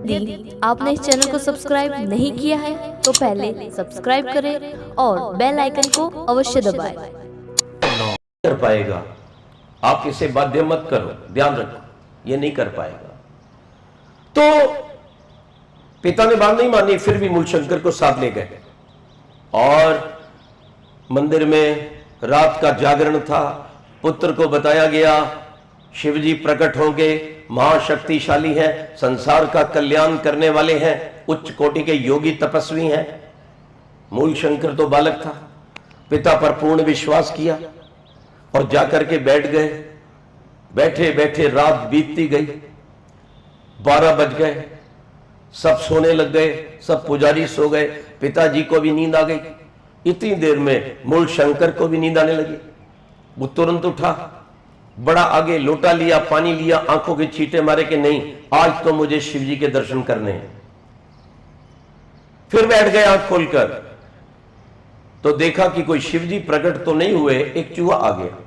यदि आपने इस चैनल को सब्सक्राइब नहीं किया है तो पहले सब्सक्राइब करें और बेल आइकन को अवश्य दबाएं। कर पाएगा, आप इसे बाध्य मत करो, ध्यान रखो, ये नहीं कर पाएगा। तो पिता ने बात नहीं मानी, फिर भी मूलशंकर को साथ ले गए और मंदिर में रात का जागरण था। पुत्र को बताया गया शिवजी प्रकट होंगे, महाशक्तिशाली हैं, संसार का कल्याण करने वाले हैं, उच्च कोटि के योगी तपस्वी हैं। मूलशंकर तो बालक था, पिता पर पूर्ण विश्वास किया और जाकर के बैठ गए। बैठे बैठे रात बीतती गई, 12 बज गए, सब सोने लग गए, सब पुजारी सो गए, पिताजी को भी नींद आ गई। इतनी देर में मूलशंकर को भी नींद आने लगी। वो तुरंत उठा, बड़ा आगे लोटा लिया, पानी लिया, आंखों के छींटे मारे कि नहीं, आज तो मुझे शिवजी के दर्शन करने हैं। फिर बैठ गए आंख खोलकर, तो देखा कि कोई शिवजी प्रकट तो नहीं हुए, एक चूहा आ गया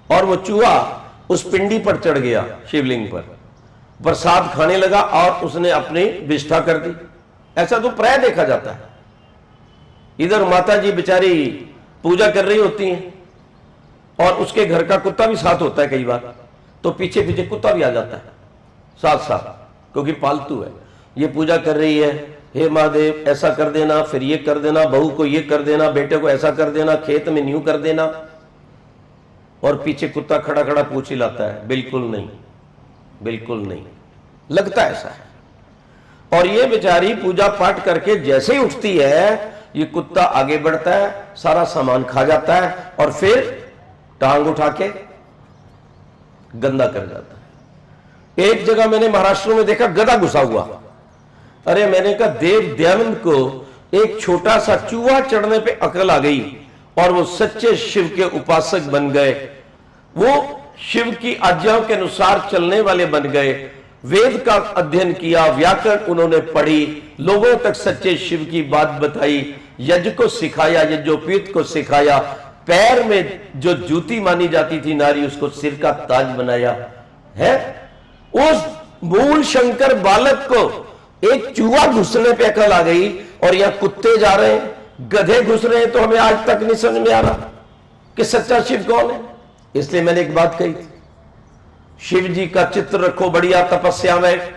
और वो चूहा उस पिंडी पर चढ़ गया, शिवलिंग पर प्रसाद खाने लगा और उसने अपनी विष्ठा कर दी। ऐसा तो प्राय देखा जाता है। इधर माता जी बेचारी पूजा कर रही होती हैं और उसके घर का कुत्ता भी साथ होता है, कई बार तो पीछे पीछे कुत्ता भी आ जाता है साथ साथ, क्योंकि पालतू है। ये पूजा कर रही है, हे महादेव ऐसा कर देना, फिर ये कर देना, बहू को ये कर देना, बेटे को ऐसा कर देना, खेत में न्यू कर देना, और पीछे कुत्ता खड़ा खड़ा पूछ हिलाता है, बिल्कुल नहीं, बिल्कुल नहीं, लगता ऐसा है। और ये बेचारी पूजा पाठ करके जैसे ही उठती है, ये कुत्ता आगे बढ़ता है, सारा सामान खा जाता है और फिर टांग उठा के गंदा कर जाता है। एक जगह मैंने महाराष्ट्र में देखा, गधा घुसा हुआ। अरे मैंने कहा, देव दयानंद को एक छोटा सा चूहा चढ़ने पे अकल आ गई और वो सच्चे शिव के उपासक बन गए, वो शिव की आज्ञाओं के अनुसार चलने वाले बन गए। वेद का अध्ययन किया, व्याकरण उन्होंने पढ़ी, लोगों तक सच्चे शिव की बात बताई, यज्ञ को सिखाया, यज्ञोपवीत को सिखाया, पैर में जो जूती मानी जाती थी नारी, उसको सिर का ताज बनाया है। उस मूल शंकर बालक को एक चूहा घुसने पे अकल आ गई और यहां कुत्ते जा रहे हैं, गधे घुस रहे हैं, तो हमें आज तक नहीं समझ में आ रहा कि सच्चा शिव कौन है। इसलिए मैंने एक बात कही थी, शिव जी का चित्र रखो बढ़िया तपस्या में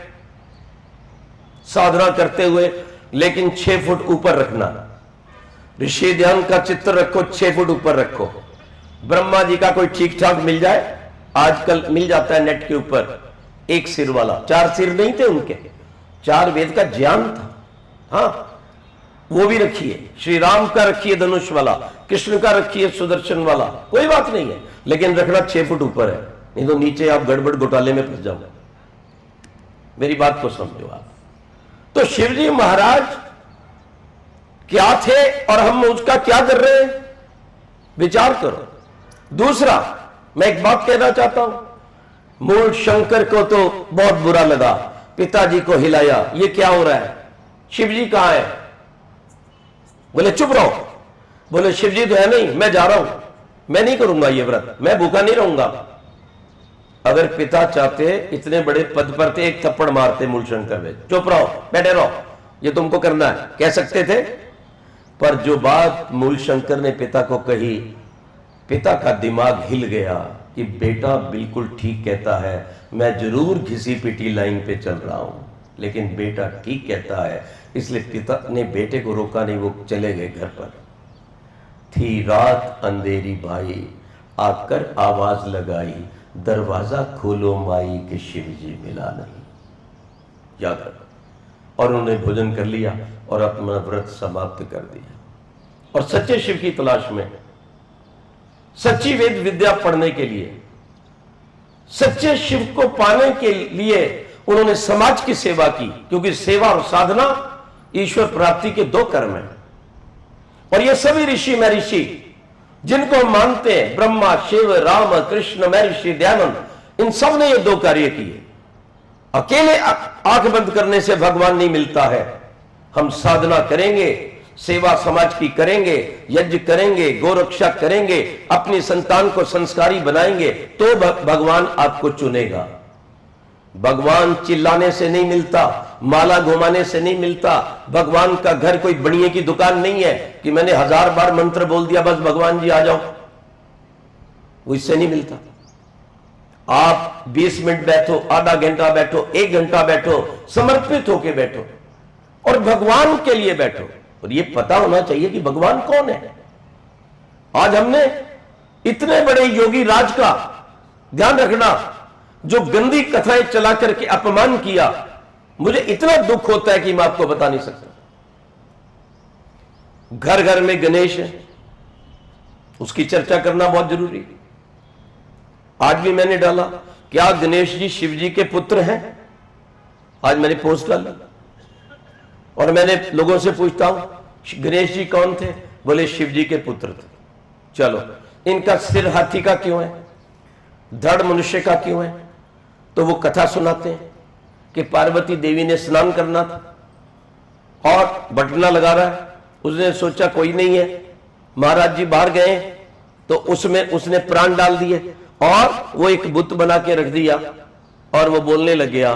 साधना करते हुए, लेकिन 6 फुट ऊपर रखना। ऋषि ध्यान का चित्र रखो, 6 फुट ऊपर रखो। ब्रह्मा जी का कोई ठीक ठाक मिल जाए, आजकल मिल जाता है नेट के ऊपर, एक सिर वाला, 4 सिर नहीं थे उनके, 4 वेद का ज्ञान था। हाँ, वो भी रखिए, श्री राम का रखिए धनुष वाला, कृष्ण का रखिए सुदर्शन वाला, कोई बात नहीं है, लेकिन रखना 6 फुट ऊपर है, नहीं तो नीचे आप गड़बड़ घोटाले में फंस जाओगे। मेरी बात को समझो आप। तो शिवजी महाराज क्या थे और हम उसका क्या कर रहे हैं, विचार करो। दूसरा, मैं एक बात कहना चाहता हूं, मूल शंकर को तो बहुत बुरा लगा, पिताजी को हिलाया, ये क्या हो रहा है, शिवजी कहां है? बोले चुप रहो। बोले शिवजी तो है नहीं, मैं जा रहा हूं, मैं नहीं करूंगा ये व्रत, मैं भूखा नहीं रहूंगा। अगर पिता चाहते, इतने बड़े पद पर थे, एक थप्पड़ मारते मूलशंकर में, चुप रहो, बैठे रहो, ये तुमको करना है, कह सकते थे। पर जो बात मूलशंकर ने पिता को कही, पिता का दिमाग हिल गया कि बेटा बिल्कुल ठीक कहता है, मैं जरूर घिसी पिटी लाइन पे चल रहा हूं, लेकिन बेटा ठीक कहता है। इसलिए पिता ने बेटे को रोका नहीं, वो चले गए घर पर। थी रात अंधेरी भाई, आकर आवाज लगाई, दरवाजा खोलो माई के शिवजी मिला नहीं। याद रखो। और उन्होंने भोजन कर लिया और अपना व्रत समाप्त कर दिया और सच्चे शिव की तलाश में, सच्ची वेद विद्या पढ़ने के लिए, सच्चे शिव को पाने के लिए उन्होंने समाज की सेवा की, क्योंकि सेवा और साधना ईश्वर प्राप्ति के 2 कर्म हैं। और ये सभी ऋषि महर्षि जिनको हम मानते हैं, ब्रह्मा, शिव, राम, कृष्ण, महर्षि दयानंद, इन सब ने ये 2 कार्य किए। अकेले आंख बंद करने से भगवान नहीं मिलता है। हम साधना करेंगे, सेवा समाज की करेंगे, यज्ञ करेंगे, गोरक्षा करेंगे, अपनी संतान को संस्कारी बनाएंगे, तो भगवान आपको चुनेगा। भगवान चिल्लाने से नहीं मिलता, माला घुमाने से नहीं मिलता। भगवान का घर कोई बनिए की दुकान नहीं है कि मैंने 1000 बार मंत्र बोल दिया बस भगवान जी आ जाओ, वो इससे नहीं मिलता। आप 20 मिनट बैठो, आधा घंटा बैठो, 1 घंटा बैठो, समर्पित होकर बैठो और भगवान के लिए बैठो। और ये पता होना चाहिए कि भगवान कौन है। आज हमने इतने बड़े योगी राज का ध्यान रखना, जो गंदी कथाएं चला करके अपमान किया, मुझे इतना दुख होता है कि मैं आपको बता नहीं सकता। घर घर में गणेश है, उसकी चर्चा करना बहुत जरूरी है। आज भी मैंने डाला, क्या गणेश जी शिव जी के पुत्र हैं? आज मैंने पोस्ट डाली और मैंने लोगों से पूछता हूं गणेश जी कौन थे? बोले शिव जी के पुत्र थे। चलो, इनका सिर हाथी का क्यों है, धड़ मनुष्य का क्यों है? तो वो कथा सुनाते हैं कि पार्वती देवी ने स्नान करना था और बटना लगा रहा है, उसने सोचा कोई नहीं है, महाराज जी बाहर गए तो उसमें उसने प्राण डाल दिए और वो एक बुत बना के रख दिया और वो बोलने लग गया।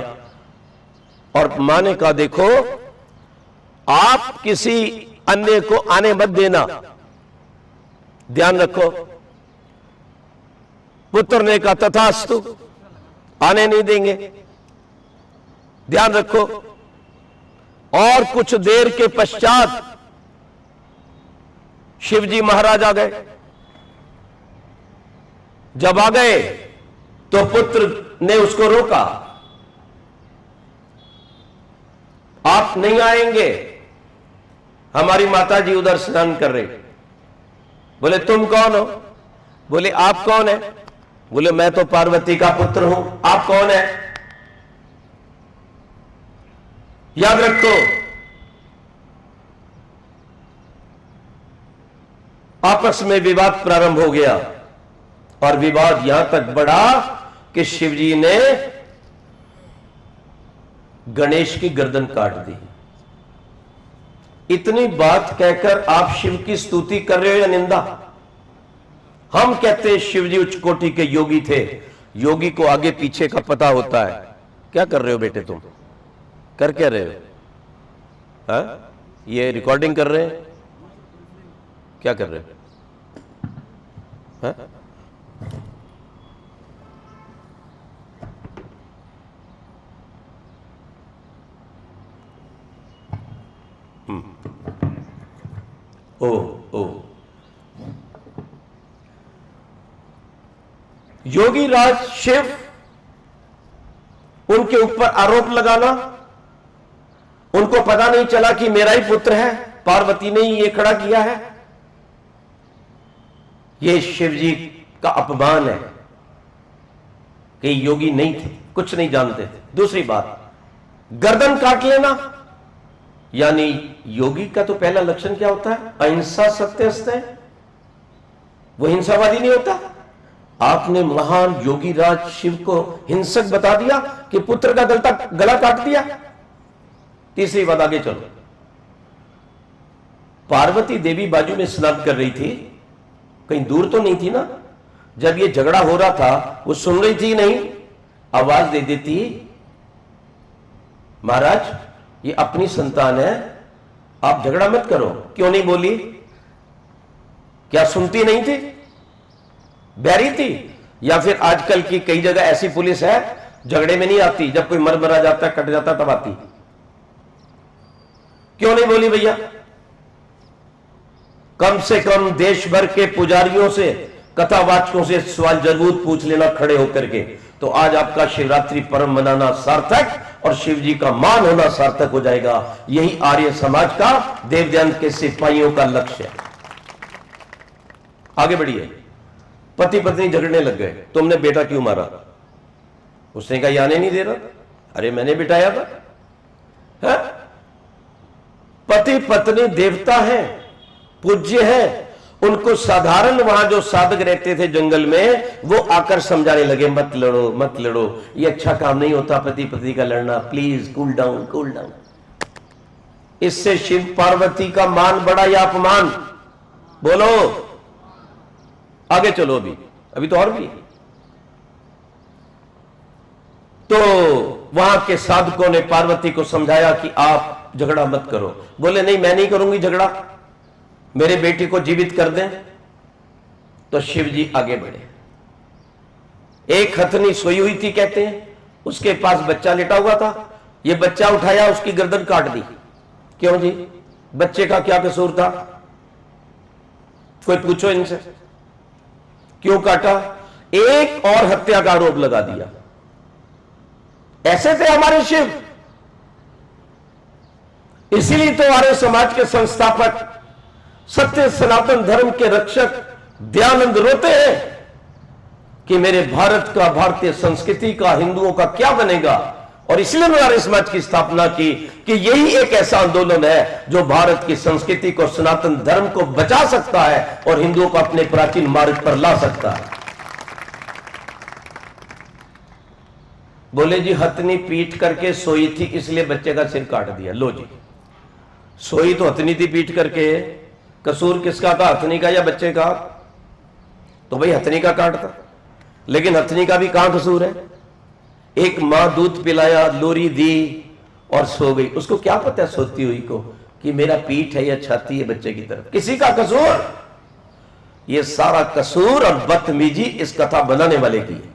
और मां ने कहा देखो, आप किसी अन्य को आने मत देना, ध्यान रखो। पुत्र ने कहा तथास्तु, आने नहीं देंगे, ध्यान रखो। और कुछ देर के पश्चात शिवजी महाराज आ गए। जब आ गए तो पुत्र ने उसको रोका, आप नहीं आएंगे, हमारी माता जी उधर स्नान कर रहे। बोले तुम कौन हो? बोले आप कौन है? बोले मैं तो पार्वती का पुत्र हूं। आप कौन है? याद रखो, आपस में विवाद प्रारंभ हो गया और विवाद यहां तक बढ़ा कि शिवजी ने गणेश की गर्दन काट दी। इतनी बात कहकर आप शिव की स्तुति कर रहे हो या निंदा? हम कहते हैं शिवजी उच्च कोटि के योगी थे। योगी को आगे पीछे का पता होता है। क्या कर रहे हो बेटे तुम? कर क्या रहे हो? हाँ? ये रिकॉर्डिंग कर रहे हैं? क्या कर रहे हो? हाँ? ओ ओ योगी राज शिव, उनके ऊपर आरोप लगाना, उनको पता नहीं चला कि मेरा ही पुत्र है, पार्वती ने ही ये खड़ा किया है, ये शिव जी का अपमान है कि योगी नहीं थे, कुछ नहीं जानते थे। दूसरी बात, गर्दन काट लेना, यानी योगी का तो पहला लक्षण क्या होता है? अहिंसा सत्य अस्तेय। वो हिंसावादी नहीं होता। आपने महान योगी राज शिव को हिंसक बता दिया कि पुत्र का गला काट दिया। तीसरी बात, आगे चलो। पार्वती देवी बाजू में स्नान कर रही थी, कहीं दूर तो नहीं थी ना? जब ये झगड़ा हो रहा था वो सुन रही थी नहीं? आवाज दे देती, महाराज ये अपनी संतान है, आप झगड़ा मत करो। क्यों नहीं बोली? क्या सुनती नहीं थी? बैरी थी? या फिर आजकल की कई जगह ऐसी पुलिस है झगड़े में नहीं आती, जब कोई मरा जाता कट जाता तब आती। क्यों नहीं बोली भैया? कम से कम देश भर के पुजारियों से, कथावाचकों से सवाल जरूर पूछ लेना खड़े होकर के, तो आज आपका शिवरात्रि पर्व मनाना सार्थक और शिव जी का मान होना सार्थक हो जाएगा। यही आर्य समाज का, देवदयान के सिपाहियों का लक्ष्य है। आगे बढ़िए। पति पत्नी झगड़ने लग गए, तुमने बेटा क्यों मारा? उसने कहा आने नहीं दे रहा। अरे मैंने बिठाया था। है? पति पत्नी देवता है, पूज्य है, उनको साधारण वहां जो साधक रहते थे जंगल में, वो आकर समझाने लगे मत लड़ो मत लड़ो, ये अच्छा काम नहीं होता पति पत्नी का लड़ना, please cool down cool down. इससे शिव पार्वती का मान बढ़ा या अपमान? बोलो, आगे चलो। अभी तो और भी। तो वहां के साधकों ने पार्वती को समझाया कि आप झगड़ा मत करो। बोले नहीं, मैं नहीं करूंगी झगड़ा, मेरे बेटी को जीवित कर दें। तो शिव जी आगे बढ़े। एक हथनी सोई हुई थी कहते हैं, उसके पास बच्चा लेटा हुआ था। ये बच्चा उठाया, उसकी गर्दन काट दी। क्यों जी? बच्चे का क्या कसूर था? कोई पूछो इनसे, क्यों काटा? एक और हत्या का आरोप लगा दिया। ऐसे थे हमारे शिव। इसीलिए तो हमारे समाज के संस्थापक, सत्य सनातन धर्म के रक्षक दयानंद रोते हैं कि मेरे भारत का, भारतीय संस्कृति का, हिंदुओं का क्या बनेगा। और इसलिए हमारे समाज की स्थापना की कि यही एक ऐसा आंदोलन है जो भारत की संस्कृति को, सनातन धर्म को बचा सकता है और हिंदुओं को अपने प्राचीन मार्ग पर ला सकता है। बोले जी हथनी पीट करके सोई थी इसलिए बच्चे का सिर काट दिया। लो जी, सोई तो हथनी थी पीट करके, कसूर किसका था, हथनी का या बच्चे का? तो भाई हथनी का काटता, लेकिन हथनी का भी कहां कसूर है? एक मां दूध पिलाया, लोरी दी और सो गई। उसको क्या पता सोती हुई को कि मेरा पीठ है या छाती है बच्चे की तरफ? किसी का कसूर? ये सारा कसूर और बदतमीजी इस कथा बनाने वाले की है।